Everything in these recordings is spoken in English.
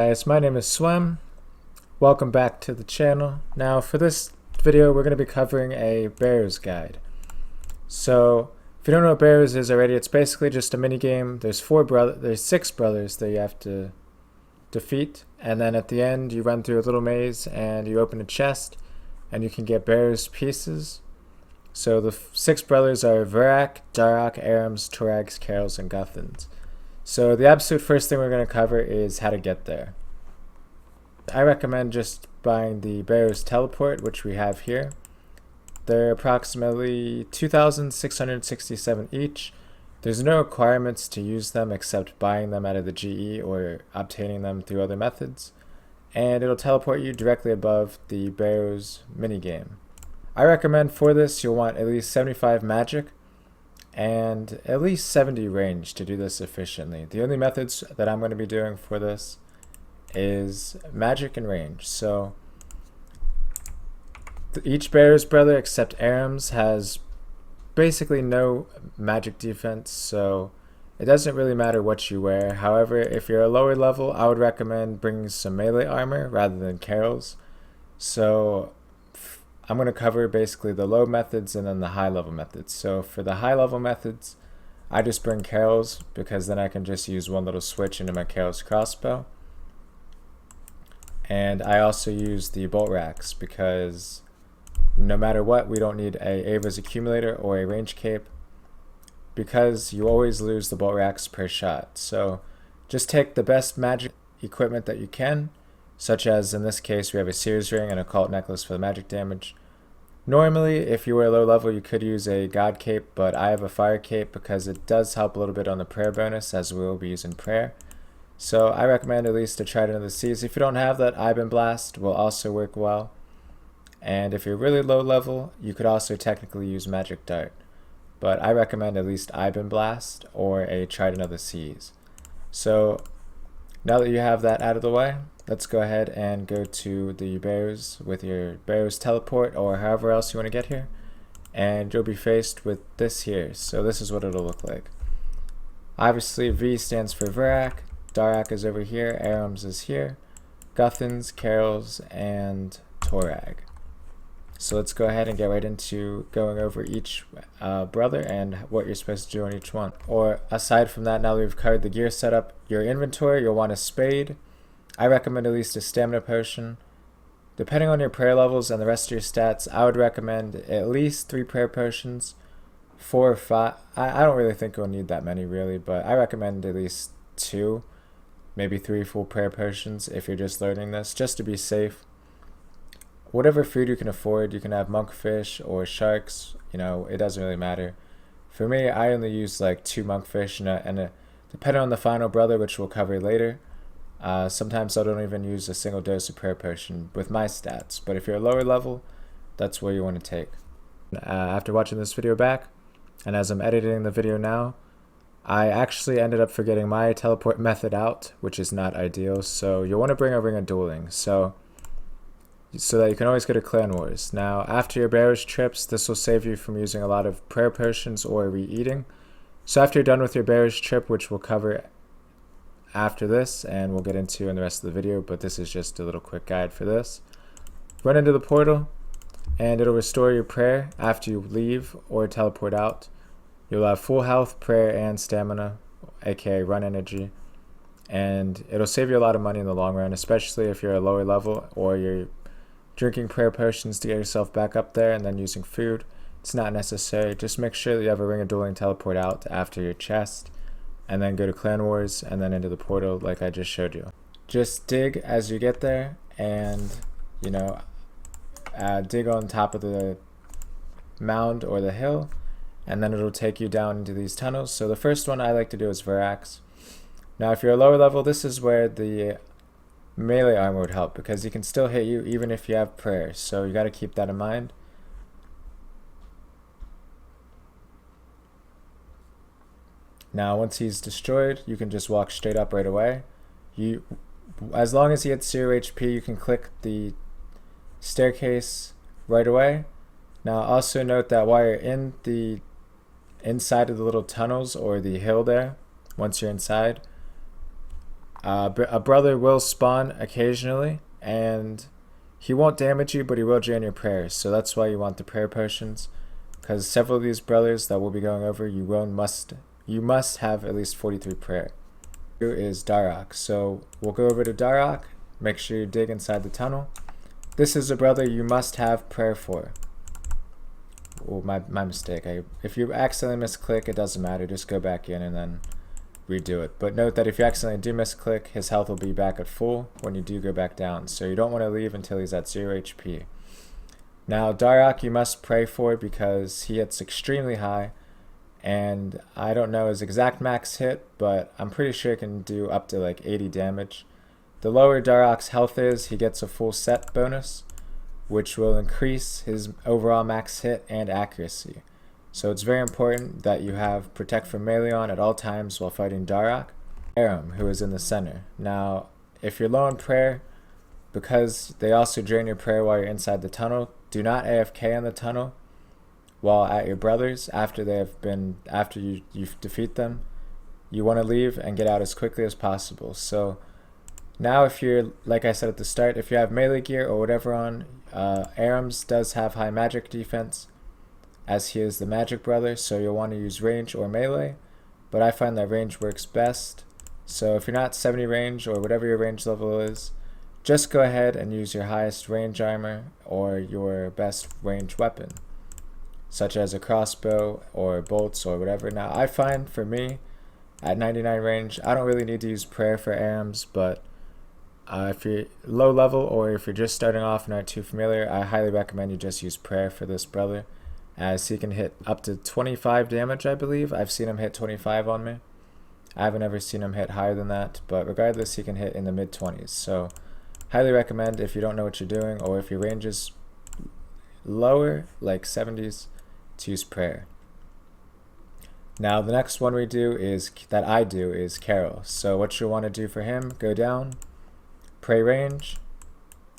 Guys, my name is Swem. Welcome back to the channel. Now for this video we're going to be covering a Barrows guide. So if you don't know what Barrows is already, it's basically just a mini game. There's six brothers that you have to defeat, and then at the end you run through a little maze and you open a chest and you can get Barrows pieces. So the six brothers are Verak, Darok, Arams, Torags, Carols, and Guthans. So the absolute first thing we're going to cover is how to get there. I recommend just buying the Barrows Teleport, which we have here. They're approximately 2,667 each. There's no requirements to use them except buying them out of the GE or obtaining them through other methods. And it'll teleport you directly above the Barrows minigame. I recommend for this you'll want at least 75 magic and at least 70 range to do this efficiently. The only methods that I'm going to be doing for this is magic and range. So each Barrows brother except Arams has basically no magic defense, so it doesn't really matter what you wear. However, if you're a lower level, I would recommend bringing some melee armor rather than Carols. So I'm going to cover basically the low methods and then the high level methods. So for the high level methods, I just bring Carols because then I can just use one little switch into my Carols crossbow. And I also use the bolt racks because no matter what, we don't need a Ava's accumulator or a range cape because you always lose the bolt racks per shot. So just take the best magic equipment that you can, such as in this case we have a Sears ring and a occult necklace for the magic damage. Normally, if you were low level, you could use a god cape, but I have a fire cape because it does help a little bit on the prayer bonus, as we will be using prayer. So I recommend at least a Trident of the Seas. If you don't have that, Ibon Blast will also work well. And if you're really low level, you could also technically use Magic Dart. But I recommend at least Ibon Blast or a Trident of the Seas. So now that you have that out of the way, let's go ahead and go to the Barrows with your Barrows Teleport or however else you want to get here. And you'll be faced with this here. So this is what it'll look like. Obviously V stands for Verak, Darok is over here, Arams is here, Guthans, Carols, and Torag. So let's go ahead and get right into going over each brother and what you're supposed to do on each one. Or aside from that, now that we've covered the gear setup, your inventory, you'll want a spade. I recommend at least a stamina potion. Depending on your prayer levels and the rest of your stats, I would recommend at least 3 prayer potions, 4 or 5. I don't really think you'll need that many really, but I recommend at least 2, maybe 3 full prayer potions if you're just learning this, just to be safe. Whatever food you can afford, you can have monkfish or sharks, it doesn't really matter. For me, I only use like 2 monkfish and depending on the final brother, which we'll cover later, sometimes I don't even use a single dose of prayer potion with my stats. But if you're a lower level, that's where you want to take. After watching this video back, and as I'm editing the video now, I actually ended up forgetting my teleport method out, which is not ideal. So you'll want to bring a Ring of Dueling. So that you can always go to Clan Wars. Now, after your Barrows trips, this will save you from using a lot of prayer potions or re-eating. So after you're done with your Barrows trip, which we'll cover after this, and we'll get into in the rest of the video, but this is just a little quick guide for this. Run into the portal, and it'll restore your prayer after you leave or teleport out. You'll have full health, prayer, and stamina, aka run energy. And it'll save you a lot of money in the long run, especially if you're a lower level or you're drinking prayer potions to get yourself back up there and then using food. It's not necessary. Just make sure that you have a Ring of Dueling teleport out after your chest, and then go to Clan Wars and then into the portal like I just showed you. Just dig as you get there and, dig on top of the mound or the hill, and then it'll take you down into these tunnels. So the first one I like to do is Verak's. Now if you're a lower level, this is where the melee armor would help because he can still hit you even if you have prayer, so you got to keep that in mind. Now once he's destroyed, you can just walk straight up right away. As long as he hits 0 HP, you can click the staircase right away. Now also note that while you're in the inside of the little tunnels or the hill there, once you're inside, A brother will spawn occasionally, and he won't damage you, but he will drain your prayers. So that's why you want the prayer potions, because several of these brothers that we'll be going over, you must have at least 43 prayer. Here is Darok. So we'll go over to Darok. Make sure you dig inside the tunnel. This is a brother you must have prayer for. Oh, my mistake. If you accidentally misclick, it doesn't matter. Just go back in and then redo it. But note that if you accidentally do misclick, his health will be back at full when you do go back down. So you don't want to leave until he's at 0 HP. Now Darok you must pray for because he hits extremely high, and I don't know his exact max hit, but I'm pretty sure he can do up to like 80 damage. The lower Darok's health is, he gets a full set bonus, which will increase his overall max hit and accuracy. So it's very important that you have Protect from Melee on at all times while fighting Darok. Aram, who is in the center. Now, if you're low on prayer, because they also drain your prayer while you're inside the tunnel, do not AFK in the tunnel while at your brothers after you defeat them. You want to leave and get out as quickly as possible. So now if you're, like I said at the start, if you have melee gear or whatever on, Aram's does have high magic defense, as he is the magic brother, so you'll want to use range or melee, but I find that range works best. So if you're not 70 range or whatever your range level is, just go ahead and use your highest range armor or your best range weapon, such as a crossbow or bolts or whatever. Now I find for me, at 99 range, I don't really need to use prayer for ARMs, but if you're low level or if you're just starting off and aren't too familiar, I highly recommend you just use prayer for this brother, as he can hit up to 25 damage, I believe. I've seen him hit 25 on me. I haven't ever seen him hit higher than that, but regardless, he can hit in the mid-20s. So highly recommend, if you don't know what you're doing or if your range is lower, like 70s, to use prayer. Now the next one I do is Carol. So what you'll want to do for him, go down, pray range.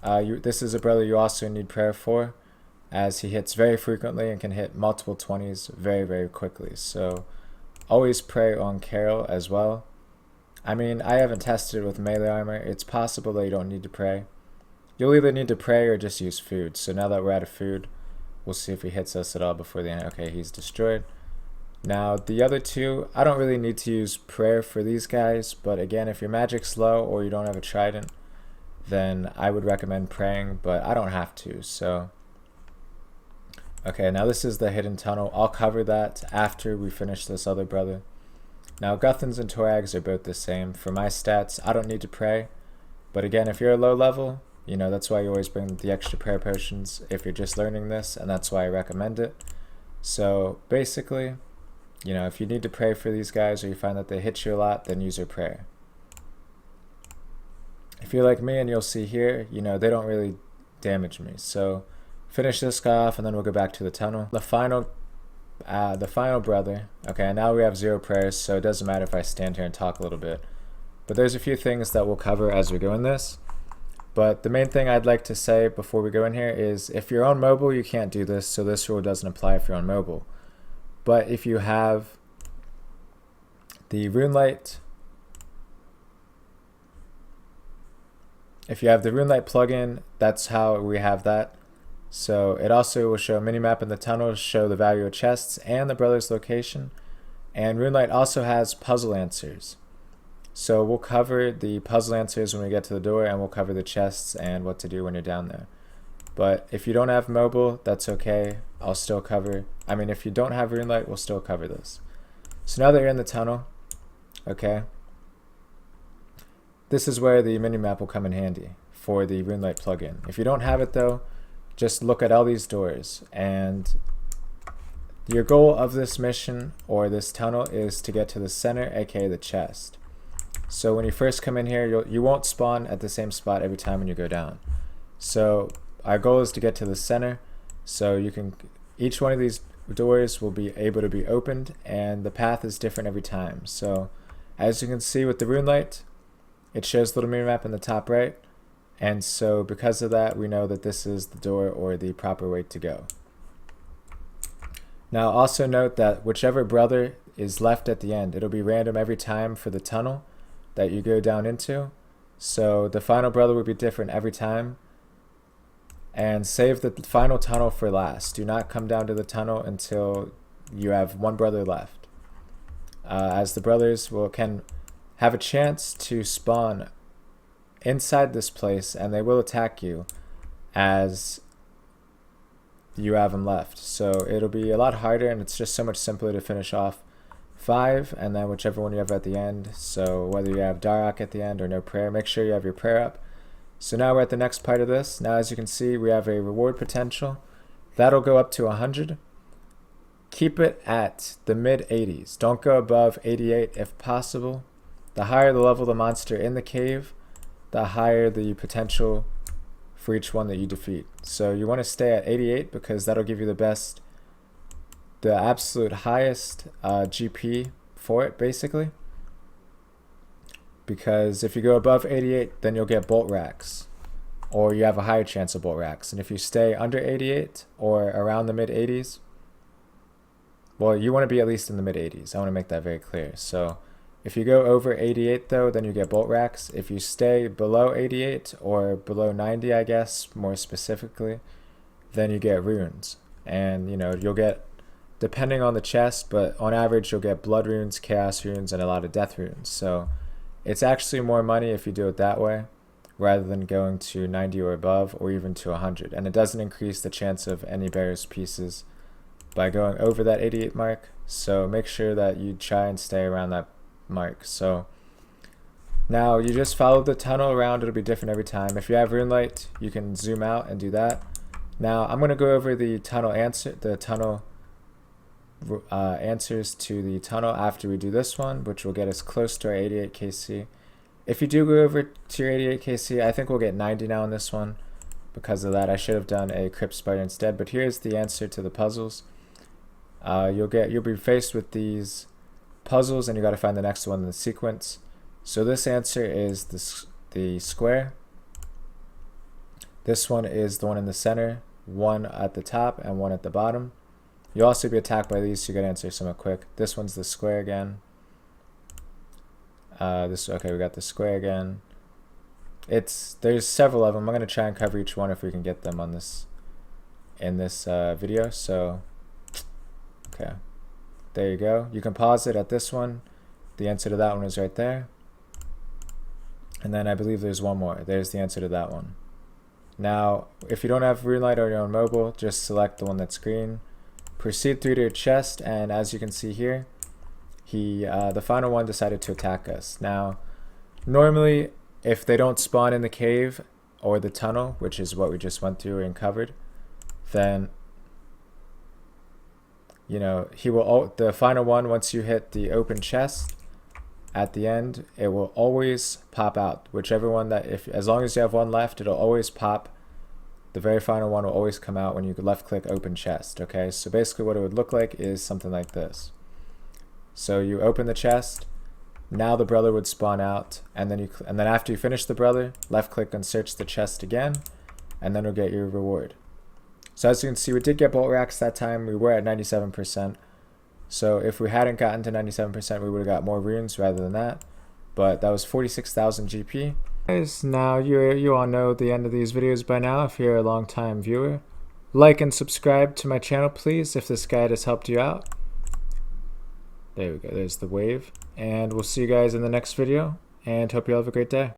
This is a brother you also need prayer for, as he hits very frequently and can hit multiple 20s very, very quickly. So always pray on Carol as well. I mean, I haven't tested it with melee armor. It's possible that you don't need to pray. You'll either need to pray or just use food. So now that we're out of food, we'll see if he hits us at all before the end. Okay, he's destroyed. Now the other two, I don't really need to use prayer for these guys, but again, if your magic's low or you don't have a trident, then I would recommend praying, but I don't have to. So okay, now this is the hidden tunnel. I'll cover that after we finish this other brother. Now Guthans and Torags are both the same. For my stats, I don't need to pray, but again, if you're a low level, you know, that's why you always bring the extra prayer potions if you're just learning this, and that's why I recommend it. So basically, you know, if you need to pray for these guys or you find that they hit you a lot, then use your prayer. If you're like me, and you'll see here, you know, they don't really damage me. So finish this guy off and then we'll go back to the tunnel. The final brother. Okay, now we have 0 prayers, so it doesn't matter if I stand here and talk a little bit. But there's a few things that we'll cover as we go in this. But the main thing I'd like to say before we go in here is, if you're on mobile, you can't do this, so this rule doesn't apply if you're on mobile. But if you have the RuneLite, plugin, that's how we have that. So it also will show a minimap in the tunnel, show the value of chests and the brother's location. And RuneLite also has puzzle answers. So we'll cover the puzzle answers when we get to the door, and we'll cover the chests and what to do when you're down there. But if you don't have mobile, that's okay. I'll still cover. I mean, if you don't have RuneLite, we'll still cover this. So now that you're in the tunnel, okay, this is where the minimap will come in handy for the RuneLite plugin. If you don't have it though, just look at all these doors, and your goal of this mission or this tunnel is to get to the center, aka the chest. So when you first come in here, you won't spawn at the same spot every time when you go down. So our goal is to get to the center, so each one of these doors will be able to be opened, and the path is different every time. So as you can see with the RuneLite, it shows the little minimap in the top right, and so because of that, we know that this is the door or the proper way to go. Now also note that whichever brother is left at the end, it'll be random every time for the tunnel, that you go down into. So the final brother would be different every time. And save the final tunnel for last. Do not come down to the tunnel until you have one brother left. As the brothers can have a chance to spawn inside this place, and they will attack you as you have them left. So it'll be a lot harder, and it's just so much simpler to finish off 5 and then whichever one you have at the end. So whether you have Darok at the end or no prayer, make sure you have your prayer up. So now we're at the next part of this. Now as you can see, we have a reward potential that'll go up to 100. Keep it at the mid 80s. Don't go above 88 if possible. The higher the level of the monster in the cave, the higher the potential for each one that you defeat. So you want to stay at 88 because that'll give you the absolute highest GP for it, basically. Because if you go above 88, then you'll get bolt racks, or you have a higher chance of bolt racks. And if you stay under 88 or around the mid 80s, well, you want to be at least in the mid 80s. I want to make that very clear. So if you go over 88 though, then you get bolt racks. If you stay below 88 or below 90, I guess more specifically, then you get runes. And you know, you'll get, depending on the chest, but on average you'll get blood runes, chaos runes, and a lot of death runes. So it's actually more money if you do it that way rather than going to 90 or above, or even to 100. And it doesn't increase the chance of any Barrows pieces by going over that 88 mark. So make sure that you try and stay around that mark. So now you just follow the tunnel around. It'll be different every time. If you have rune light, you can zoom out and do that. Now I'm going to go over the tunnel answers to the tunnel after we do this one, which will get us close to our 88 KC. If you do go over to your 88 KC, I think we'll get 90 now in this one. Because of that, I should have done a crypt spider instead. But here's the answer to the puzzles. You'll be faced with these puzzles, and you got to find the next one in the sequence. So this answer is the square. This one is the one in the center, one at the top and one at the bottom. You'll also be attacked by these, so you gotta answer somewhat quick. This one's the square again. Okay, we got the square again. There's several of them. I'm gonna try and cover each one if we can get them on this video. So okay, there you go. You can pause it at this one. The answer to that one is right there. And then I believe there's one more. There's the answer to that one. Now, if you don't have rune light or you're on mobile, just select the one that's green. Proceed through to your chest, and as you can see here, the final one decided to attack us. Now, normally, if they don't spawn in the cave or the tunnel, which is what we just went through and covered, then you know the final one, once you hit the open chest at the end, it will always pop out. Whichever one as long as you have one left, it'll always pop. The very final one will always come out when you left click open chest. Okay, so basically what it would look like is something like this. So you open the chest, now the brother would spawn out, and then after you finish the brother, left click and search the chest again, and then you'll get your reward. So as you can see, we did get bolt racks that time. We were at 97%. So if we hadn't gotten to 97%, we would have got more runes rather than that. But that was 46,000 GP. Guys, now you all know the end of these videos by now if you're a long time viewer. Like and subscribe to my channel, please, if this guide has helped you out. There we go, there's the wave. And we'll see you guys in the next video, and hope you all have a great day.